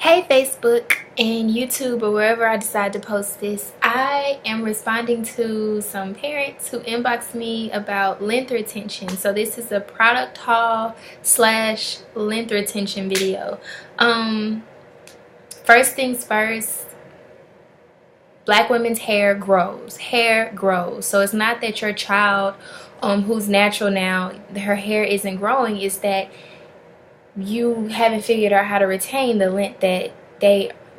Hey Facebook and YouTube or wherever I decide to post this, I am responding to some parents who inboxed me about length retention. So this is a product haul slash length retention video. First things first, Black women's hair grows. So it's not that your child who's natural now, her hair isn't growing, it's that you haven't figured out how to retain the length that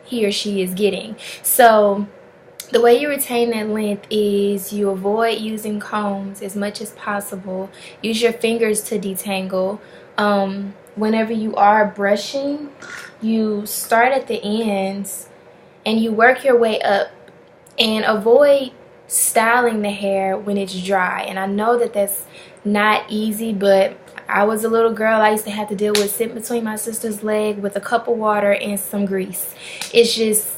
he or she is getting. So the way you retain that length is you avoid using combs as much as possible. Use your fingers to detangle. Whenever you are brushing, you start at the ends and you work your way up, and avoid styling the hair when it's dry. And I know that that's not easy, but I was a little girl. I used to have to deal with sitting between my sister's leg with a cup of water and some grease. It's just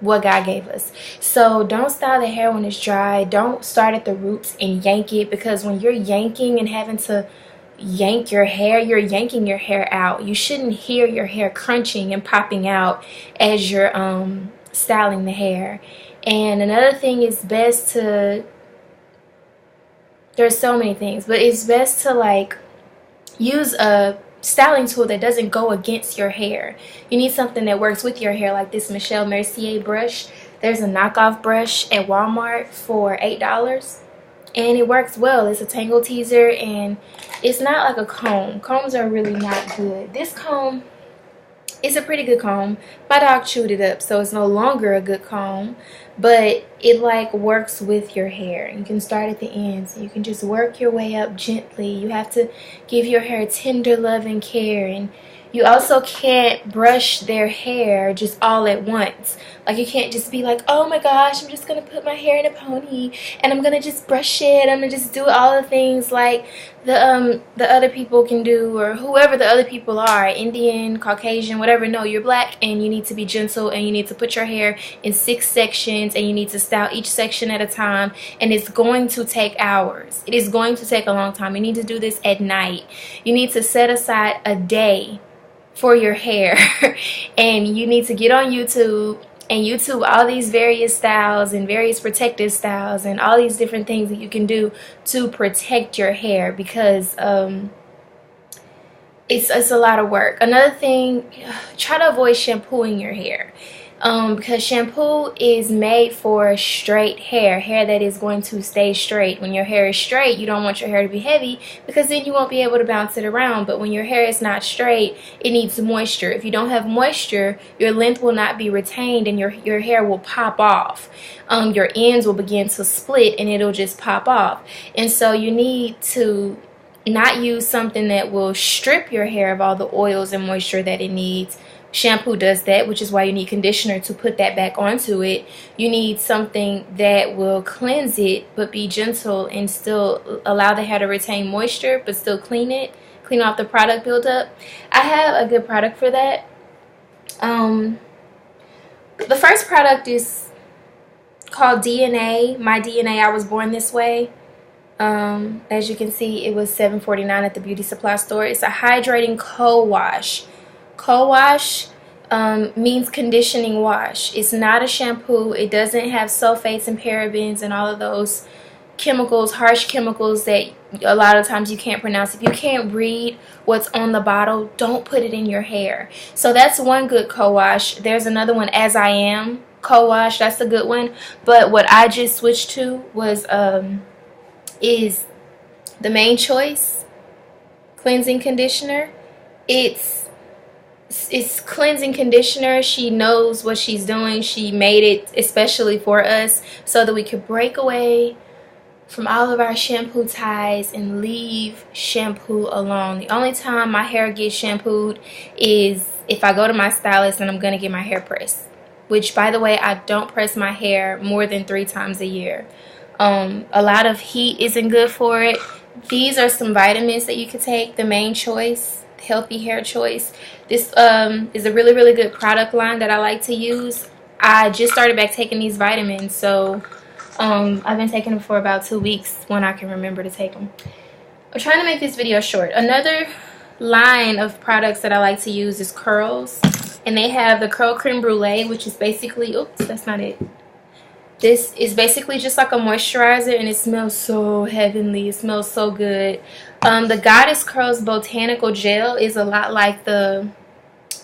what God gave us. So don't style the hair when it's dry. Don't start at the roots and yank it, because when you're yanking and having to yank your hair, you're yanking your hair out. You shouldn't hear your hair crunching and popping out as you're styling the hair. And another thing is best to, there's so many things, but it's best to use a styling tool that doesn't go against your hair. You need something that works with your hair, like this Michelle Mercier brush. There's a knockoff brush at Wal Mart for $8 and it works well. It's a tangle teaser and it's not like a comb. Combs are really not good. This comb is a pretty good comb. My dog chewed it up, so it's no longer a good comb, but it works with your hair. You can start at the ends. You can just work your way up gently. You have to give your hair tender love and care, and you also can't brush their hair just all at once. You can't just be like, oh my gosh, I'm just gonna put my hair in a pony and I'm gonna just brush it. I'm gonna just do all the things like the other people can do, or whoever the other people are, Indian, Caucasian, whatever. No, you're Black and you need to be gentle, and you need to put your hair in 6 sections, and you need to style each section at a time, and it's going to take hours. It is going to take a long time. You need to do this at night. You need to set aside a day for your hair and you need to get on YouTube and YouTube all these various styles and various protective styles and all these different things that you can do to protect your hair, because it's a lot of work. Another thing, try to avoid shampooing your hair, because shampoo is made for straight hair that is going to stay straight. When your hair is straight, you don't want your hair to be heavy, because then you won't be able to bounce it around. But when your hair is not straight, it needs moisture. If you don't have moisture, your length will not be retained and your hair will pop off. Your ends will begin to split and it'll just pop off. And so you need to not use something that will strip your hair of all the oils and moisture that it needs. Shampoo does that, which is why you need conditioner to put that back onto it. You need something that will cleanse it but be gentle and still allow the hair to retain moisture but still clean off the product buildup. I have a good product for that. The first product is called DNA. My DNA, I Was Born This Way. As you can see, it was $7.49 at the beauty supply store. It's a hydrating co-wash. Co-wash means conditioning wash. It's not a shampoo. It doesn't have sulfates and parabens and all of those chemicals, harsh chemicals that a lot of times you can't pronounce. If you can't read what's on the bottle, don't put it in your hair. So that's one good co-wash. There's another one, As I Am co-wash. That's a good one. But what I just switched to was is the Main Choice cleansing conditioner. It's cleansing conditioner. She knows what she's doing. She made it especially for us so that we could break away from all of our shampoo ties and leave shampoo alone. The only time my hair gets shampooed is if I go to my stylist and I'm gonna get my hair pressed, which, by the way, I don't press my hair more than 3 times a year. A lot of heat isn't good for it. These are some vitamins that you could take. The Main Choice, Healthy Hair Choice. This is a really, really good product line that I like to use. I just started back taking these vitamins, so I've been taking them for about 2 weeks when I can remember to take them. I'm trying to make this video short. Another line of products that I like to use is curls. And they have the curl creme brulee, which is basically, oops, that's not it. This is basically just like a moisturizer, and it smells so heavenly. It smells so good. The Goddess Curls Botanical Gel is a lot like the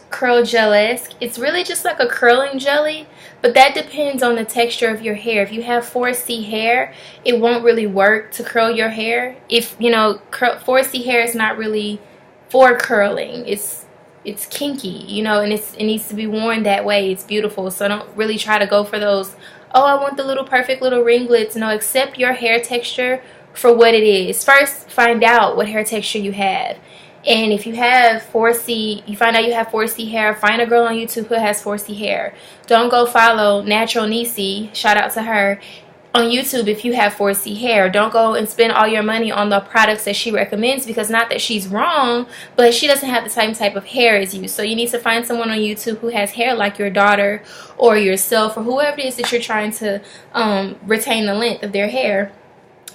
Curl Gel-esque. It's really just like a curling jelly, but that depends on the texture of your hair. If you have 4C hair, it won't really work to curl your hair. If, you know, 4C hair is not really for curling. It's kinky, you know, and it needs to be worn that way. It's beautiful. So don't really try to go for those, oh, I want the little perfect little ringlets. No, accept your hair texture for what it is. First, find out what hair texture you have. And if you have 4C, you find out you have 4C hair, find a girl on YouTube who has 4C hair. Don't go follow Natural Nisi, shout out to her, on YouTube if you have 4C hair. Don't go and spend all your money on the products that she recommends, because not that she's wrong, but she doesn't have the same type of hair as you. So you need to find someone on YouTube who has hair like your daughter or yourself or whoever it is that you're trying to retain the length of their hair.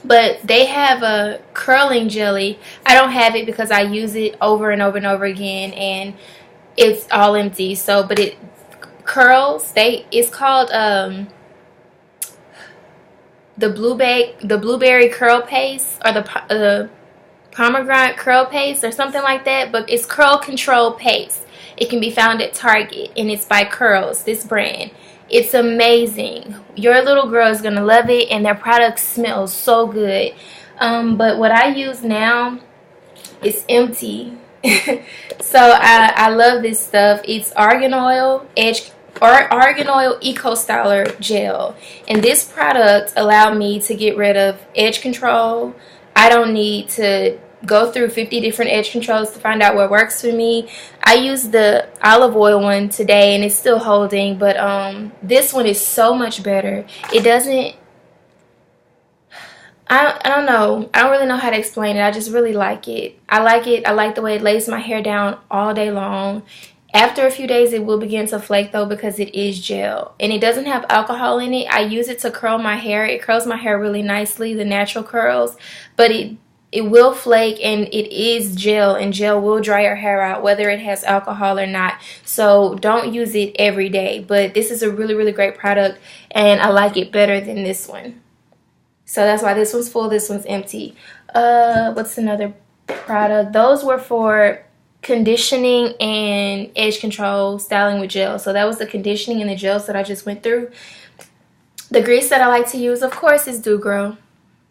But they have a curling jelly. I don't have it because I use it over and over and over again, and it's all empty. So, but it curls. It's called the blueberry curl paste, or the pomegranate curl paste, or something like that. But it's Curl Control Paste. It can be found at Target, and it's by Curls, this brand. It's amazing. Your little girl is going to love it, and their product smells so good. But what I use now is empty. So I love this stuff. It's Argan Oil Eco Styler Gel. And this product allowed me to get rid of edge control. I don't need to go through 50 different edge controls to find out what works for me. I used the olive oil one today, and it's still holding, but this one is so much better. It doesn't, I don't know. I don't really know how to explain it. I just really like it. I like it. I like the way it lays my hair down all day long. After a few days, it will begin to flake, though, because it is gel. And it doesn't have alcohol in it. I use it to curl my hair. It curls my hair really nicely, the natural curls. But it will flake, and it is gel, and gel will dry your hair out whether it has alcohol or not. So don't use it every day. But this is a really, really great product, and I like it better than this one. So that's why this one's full, this one's empty. What's another product? Those were for conditioning and edge control, styling with gel. So that was the conditioning and the gels that I just went through. The grease that I like to use, of course, is Dougro.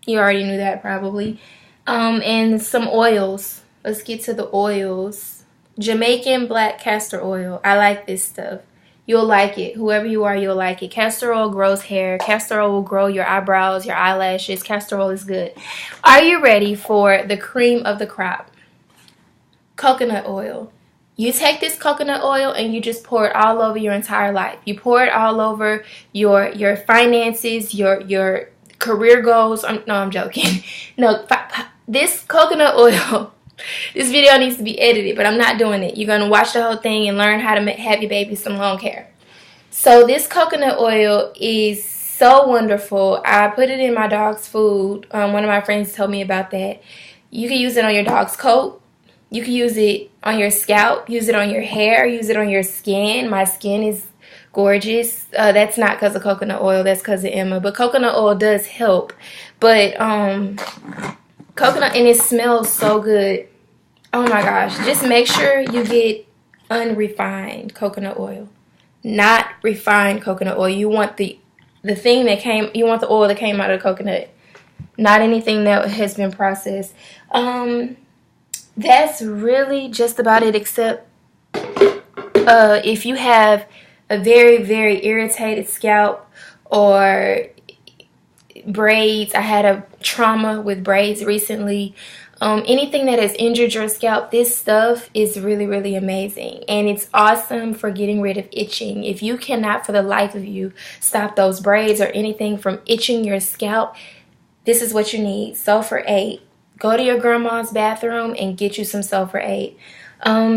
You already knew that probably. And some oils. Let's get to the oils. Jamaican black castor oil. I like this stuff. You'll like it. Whoever you are, you'll like it. Castor oil grows hair. Castor oil will grow your eyebrows, your eyelashes. Castor oil is good. Are you ready for the cream of the crop? Coconut oil. You take this coconut oil and you just pour it all over your entire life. You pour it all over your finances, your career goals. No, I'm joking. No, this coconut oil, this video needs to be edited, but I'm not doing it. You're going to watch the whole thing and learn how to have your baby some long hair. So this coconut oil is so wonderful. I put it in my dog's food. One of my friends told me about that. You can use it on your dog's coat. You can use it on your scalp, use it on your hair, use it on your skin. My skin is gorgeous. That's not because of coconut oil, that's because of Emma. But coconut oil does help. But coconut, and it smells so good. Oh my gosh. Just make sure you get unrefined coconut oil. Not refined coconut oil. You want the thing that came, you want the oil that came out of the coconut. Not anything that has been processed. That's really just about it, except if you have a very, very irritated scalp or braids. I had a trauma with braids recently. Anything that has injured your scalp, this stuff is really, really amazing. And it's awesome for getting rid of itching. If you cannot for the life of you stop those braids or anything from itching your scalp, this is what you need. Sulfur 8. Go to your grandma's bathroom and get you some Sulfur 8.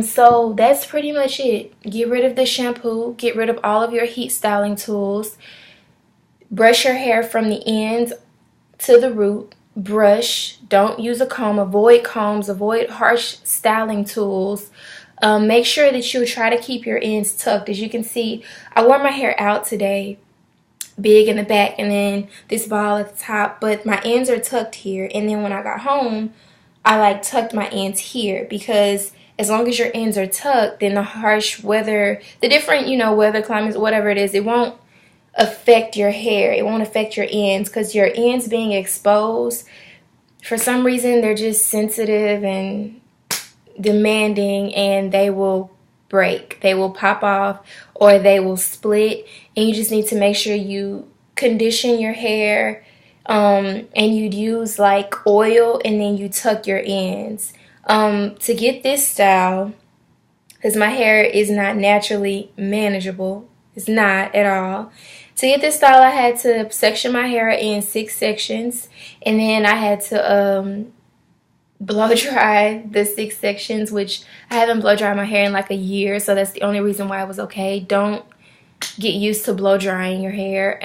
So that's pretty much it. Get rid of the shampoo. Get rid of all of your heat styling tools. Brush your hair from the ends to the root. Brush. Don't use a comb. Avoid combs. Avoid harsh styling tools. Make sure that you try to keep your ends tucked. As you can see, I wore my hair out today, big in the back and then this ball at the top, but my ends are tucked here. And then when I got home, I like tucked my ends here, because as long as your ends are tucked, then the harsh weather, the different, you know, weather climates, whatever it is, it won't affect your hair. It won't affect your ends, because your ends being exposed, for some reason, they're just sensitive and demanding, and they will break. They will pop off or they will split, and you just need to make sure you condition your hair, and you'd use like oil, and then you tuck your ends. To get this style, because my hair is not naturally manageable, it's not at all. To get this style, I had to section my hair in 6 sections, and then I had to blow dry the 6 sections, which I haven't blow dried my hair in like a year, so that's the only reason why I was okay. Don't get used to blow drying your hair.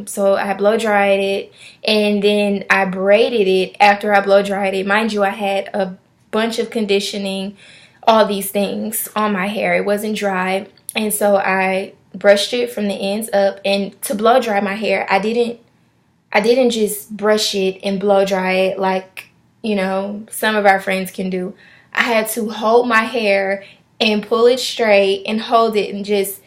So I blow dried it, and then I braided it after I blow dried it. Mind you, I had a bunch of conditioning, all these things on my hair. It wasn't dry, and so I brushed it from the ends up. And to blow dry my hair, I didn't just brush it and blow dry it like, you know, some of our friends can do. I had to hold my hair and pull it straight and hold it and just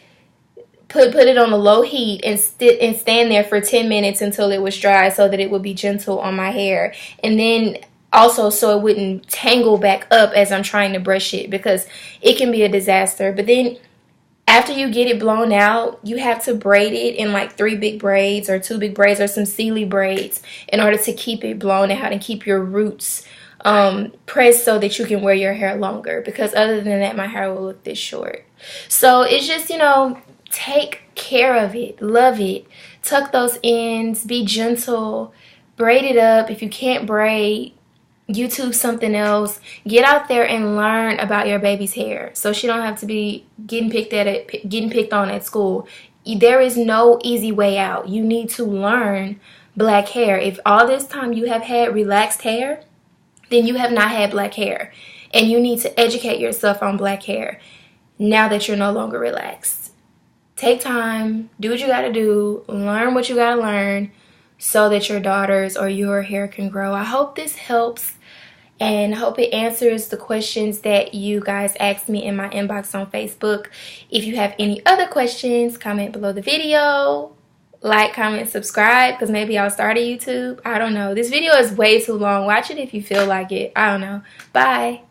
put it on a low heat and stand there for 10 minutes until it was dry, so that it would be gentle on my hair. And then also so it wouldn't tangle back up as I'm trying to brush it, because it can be a disaster. But then after you get it blown out, you have to braid it in like 3 big braids or 2 big braids or some Sealy braids in order to keep it blown out and keep your roots pressed so that you can wear your hair longer, because other than that, my hair will look this short. So it's just, you know, take care of it, love it, tuck those ends, be gentle, braid it up. If you can't braid, YouTube something else. Get out there and learn about your baby's hair, so she don't have to be getting picked on at school. There is no easy way out. You need to learn black hair. If all this time you have had relaxed hair, then you have not had black hair, and you need to educate yourself on black hair now that you're no longer relaxed. Take time, do what you gotta do, learn what you gotta learn, so that your daughters or your hair can grow. I hope this helps, and hope it answers the questions that you guys asked me in my inbox on Facebook. If you have any other questions, comment below the video. Like, comment, subscribe, because maybe I'll start a YouTube. I don't know. This video is way too long. Watch it if you feel like it. I don't know. Bye.